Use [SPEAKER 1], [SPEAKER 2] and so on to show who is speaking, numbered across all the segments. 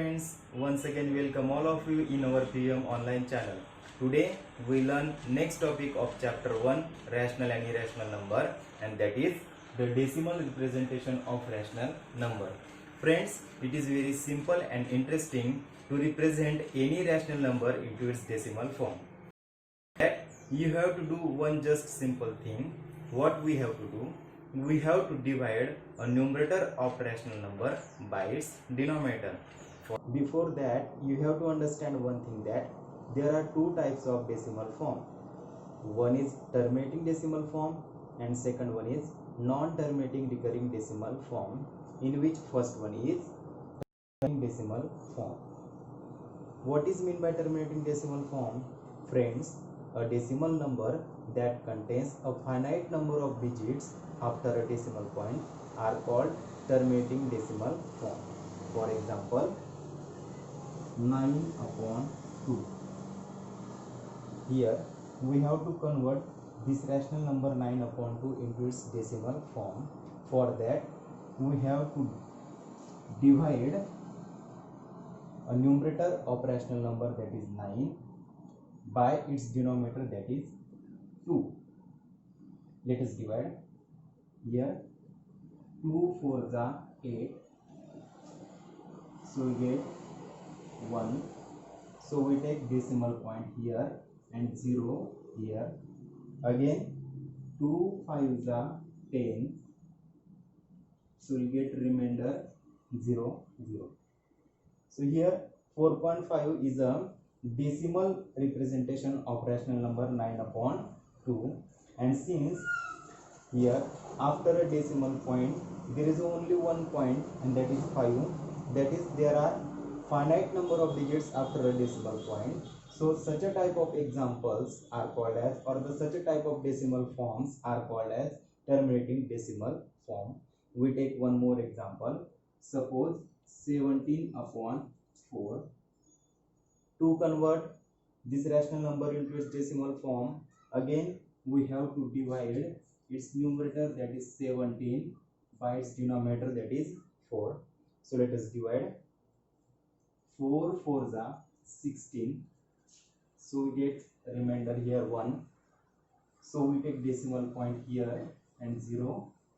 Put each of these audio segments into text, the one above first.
[SPEAKER 1] friends, once again welcome all of you in our PM online channel. Today we learn next topic of chapter 1, rational and irrational number, and that is the decimal representation of rational number. Friends, it is very simple and interesting to represent any rational number into its decimal form. That you have to do one just simple thing. What we have to do? We have to divide a numerator of rational number by its denominator. Before that, you have to understand one thing, that there are two types of decimal form. One is terminating decimal form and second one is non-terminating recurring decimal form, in which first one is terminating decimal form. What is meant by terminating decimal form? Friends, a decimal number that contains a finite number of digits after a decimal point are called terminating decimal form. For example, 9/2. Here we have to convert this rational number 9/2 into its decimal form. For that, we have to divide a numerator of rational number, that is 9, by its denominator, that is 2. Let us divide. Here 2 4s are 8, so we get 1. So we take decimal point here and 0 here. Again 2 5s are 10, so we get remainder 0 0. So here 4.5 is a decimal representation of rational number 9/2, and since here after a decimal point there is only one point, and that is 5, that is there are finite number of digits after a decimal point. So such a type of examples are called as, or such a type of decimal forms are called as terminating decimal form. We take one more example. Suppose 17/4. To convert this rational number into its decimal form, again we have to divide its numerator, that is 17, by its denominator, that is 4. So let us divide. 4 4s are 16, so we get remainder here 1. So we take decimal point here and 0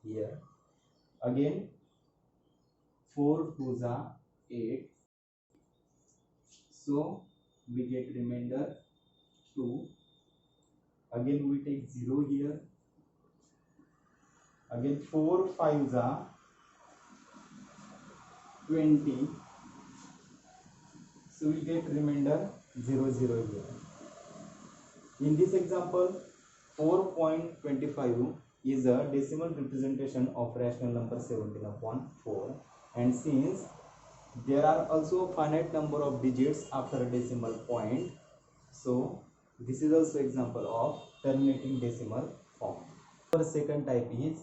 [SPEAKER 1] here. Again 4 2s are 8, so we get remainder 2. Again we take 0 here. Again 4 5s are 20, so we get remainder 0 0 here. In this example, 4.25 is a decimal representation of rational number 17/4, and since there are also finite number of digits after a decimal point, so this is also example of terminating decimal form. Our second type is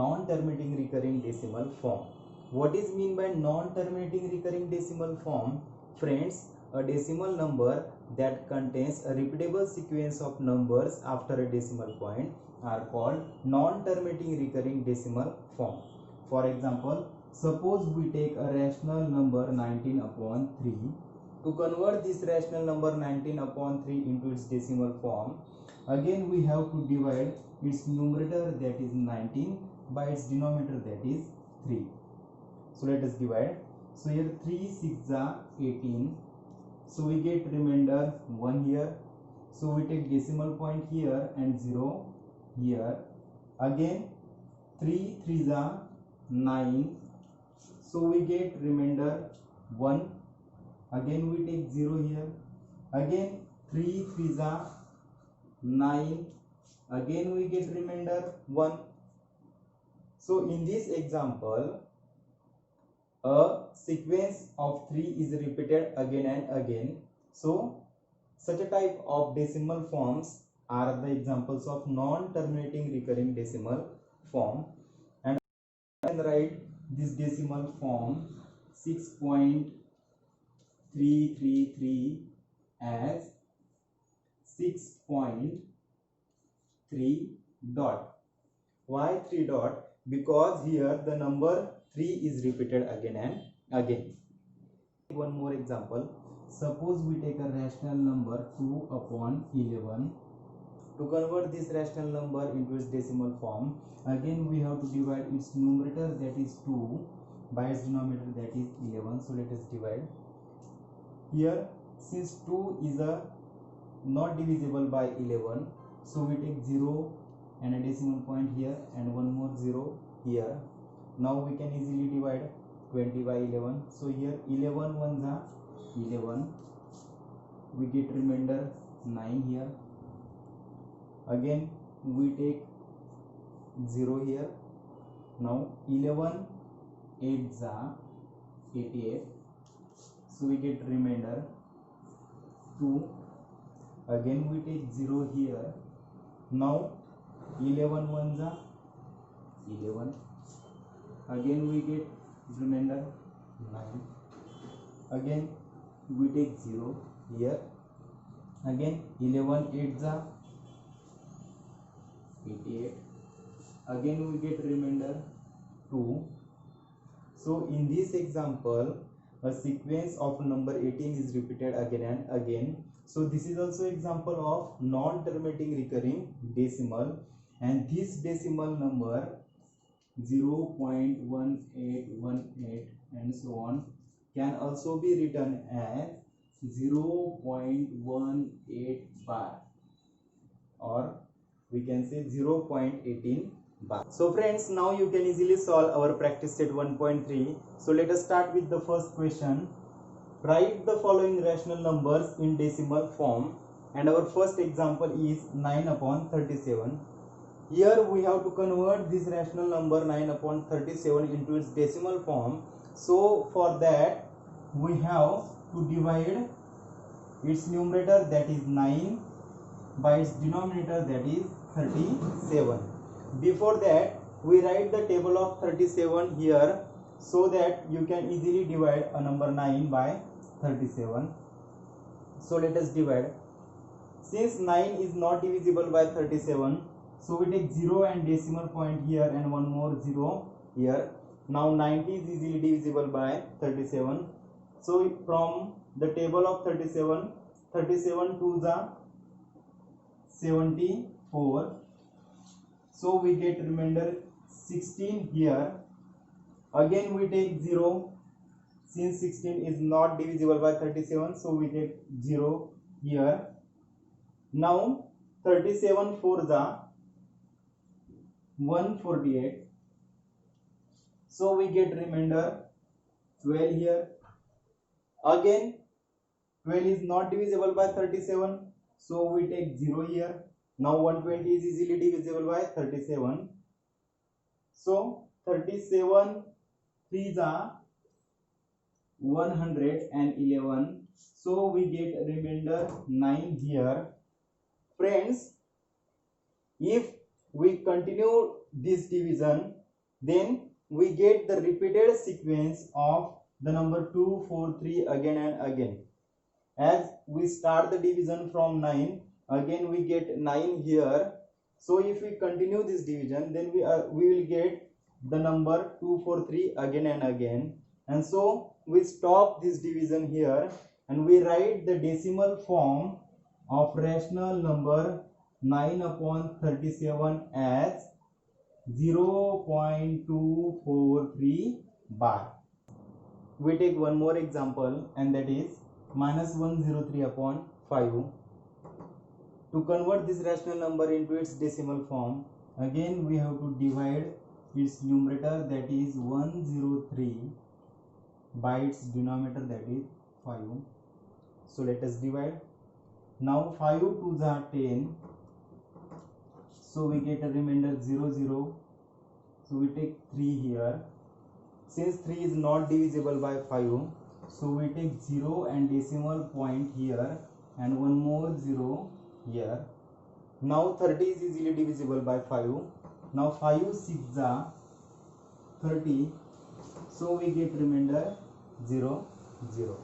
[SPEAKER 1] non-terminating recurring decimal form. What is mean by non-terminating recurring decimal form? Friends, a decimal number that contains a repeatable sequence of numbers after a decimal point are called non-terminating recurring decimal form. For example, suppose we take a rational number 19/3. To convert this rational number 19/3 into its decimal form, again we have to divide its numerator, that is 19, by its denominator, that is 3. So let us divide. So here 3 6s are 18, so we get remainder 1 here. So we take decimal point here and 0 here. Again 3 3s are 9, so we get remainder 1. Again we take 0 here. Again 3 3s are 9, again we get remainder 1. So in this example, a sequence of 3 is repeated again and again. So such a type of decimal forms are the examples of non-terminating recurring decimal form. And I can write this decimal form 6.333 as 6.3 dot. Why 3 dot? Because here the number 3 is repeated again and again. one more example. Suppose we take a rational number 2 upon 11. To convert this rational number into its decimal form, again we have to divide its numerator, that is 2, by its denominator, that is 11. So let us divide. Here, since 2 is not divisible by 11, so we take 0 and a decimal point here and one more 0 here. Now we can easily divide 20 by 11. So here 11 ones are 11. We get remainder 9 here. Again we take 0 here. Now 11 8s are 88. So we get remainder 2. Again we take 0 here. Now 11 ones are 11. Again we get remainder 9. Again we take 0 here. Again 11 8s are 88. Again we get remainder 2. So in this example, a sequence of number 18 is repeated again and again. So this is also example of non-terminating recurring decimal, and this decimal number 0.1818 and so on can also be written as 0.18 bar, or we can say 0.18 bar. So friends, now you can easily solve our practice set 1.3. So let us start with the first question. Write the following rational numbers in decimal form, and our first example is 9 upon 37. Here we have to convert this rational number 9 upon 37 into its decimal form. So for that we have to divide its numerator, that is 9, by its denominator, that is 37. Before that we write the table of 37 here, so that you can easily divide a number 9 by 37. So let us divide. Since 9 is not divisible by 37, so we take 0 and decimal point here and one more 0 here. Now 90 is easily divisible by 37. So from the table of 37, 37 2s are 74. So we get remainder 16 here. Again we take 0. Since 16 is not divisible by 37, so we take 0 here. Now 37 4s are 148. So we get remainder 12 here. Again 12 is not divisible by 37, so we take 0 here. Now 120 is easily divisible by 37. So 37 3s are 111. So we get remainder 9 here. Friends, if we continue this division, then we get the repeated sequence of the number 2, 4, 3 again and again. As we start the division from 9, again we get 9 here. So if we continue this division, then we will get the number 2, 4, 3 again and again. And so we stop this division here and we write the decimal form of rational number 9 upon 37 as 0.243 bar. We take one more example, and that is minus 103 upon 5. To convert this rational number into its decimal form, again we have to divide its numerator, that is 103, by its denominator, that is 5. So let us divide. Now 5 2s are 10. So we get a remainder 0 0. So we take 3 here. Since 3 is not divisible by 5, so we take 0 and decimal point here and one more 0 here. Now 30 is easily divisible by 5. Now 5 6s are 30. So we get remainder 0 0.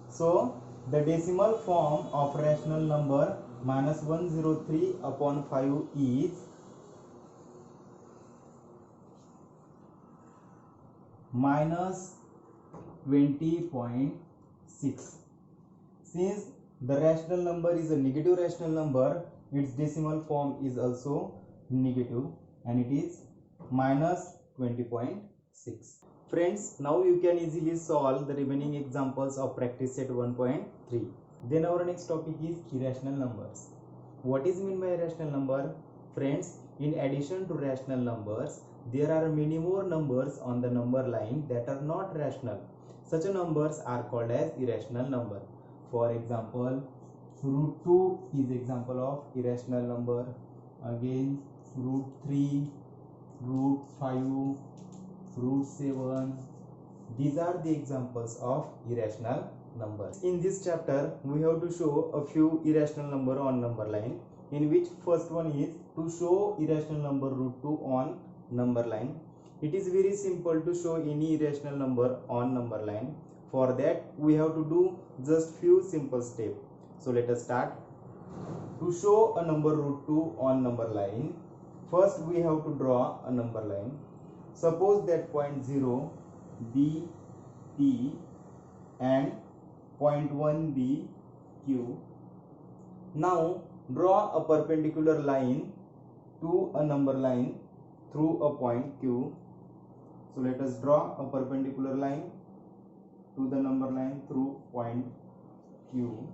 [SPEAKER 1] So the decimal form of rational number minus 103 upon 5 is minus 20.5. 6. Since the rational number is a negative rational number, its decimal form is also negative and it is minus 20.6. Friends, now you can easily solve the remaining examples of practice set 1.3. Then our next topic is irrational numbers. What is meant by irrational number? Friends, in addition to rational numbers, there are many more numbers on the number line that are not rational. Such numbers are called as irrational number. For example, root 2 is example of irrational number. Again, root 3, root 5, root 7. These are the examples of irrational numbers. In this chapter, we have to show a few irrational number on number line, in which first one is to show irrational number root 2 on number line. It is very simple to show any irrational number on number line. For that, we have to do just few simple steps. So let us start. To show a number root 2 on number line, first we have to draw a number line. Suppose that point 0, B, P and point 1, B, Q. Now draw a perpendicular line to a number line through a point Q. So let us draw a perpendicular line to the number line through point Q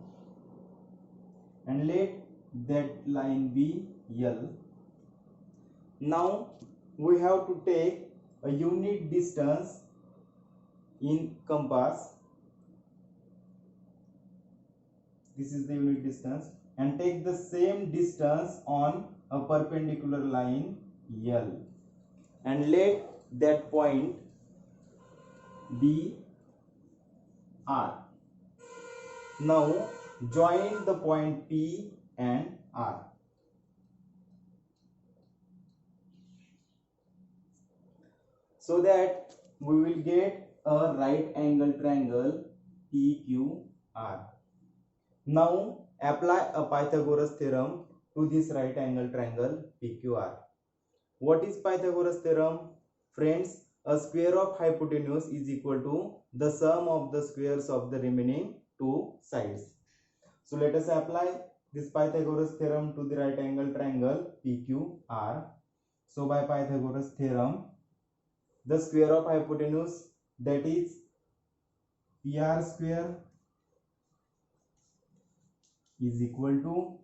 [SPEAKER 1] and let that line be L. Now we have to take a unit distance in compass. This is the unit distance, and take the same distance on a perpendicular line L and let that point be R. Now join the point P and R. So that we will get a right angle triangle PQR. Now apply a Pythagoras theorem to this right angle triangle PQR. What is Pythagoras theorem? Friends, a square of hypotenuse is equal to the sum of the squares of the remaining two sides. So let us apply this Pythagoras theorem to the right angle triangle PQR. So by Pythagoras theorem, the square of hypotenuse, that is PR square, is equal to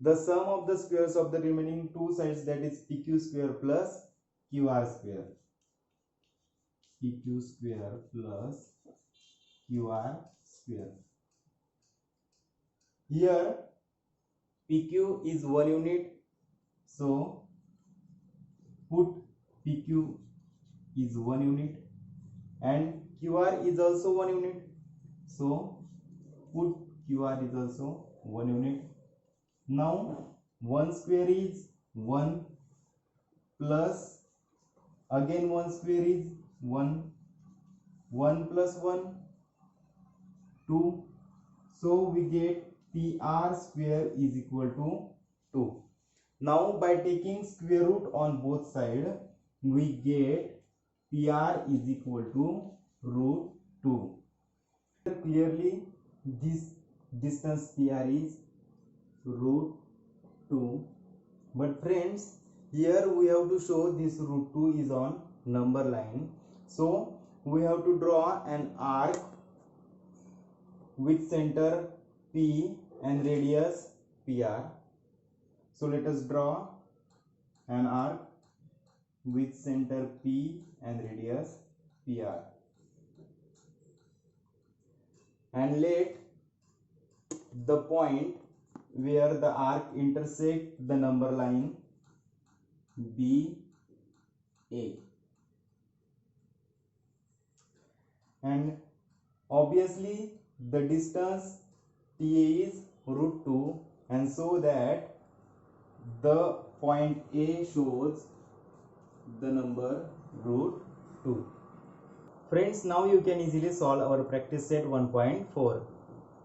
[SPEAKER 1] the sum of the squares of the remaining two sides, that is PQ square plus QR square. PQ square plus QR square. Here PQ is 1 unit, so put PQ is 1 unit, and QR is also 1 unit, so put QR is also 1 unit. Now 1 square is 1 plus again 1 square is 1, 1 plus 1 2, so we get PR square is equal to 2. Now by taking square root on both sides, we get PR is equal to root 2. Clearly this distance PR is root 2. But friends, here we have to show this root 2 is on number line. So we have to draw an arc with center P and radius PR. So let us draw an arc with center P and radius PR. And let the point where the arc intersect the number line be A. And obviously the distance TA is root 2, and so that the point A shows the number root 2. Friends, now you can easily solve our practice set 1.4.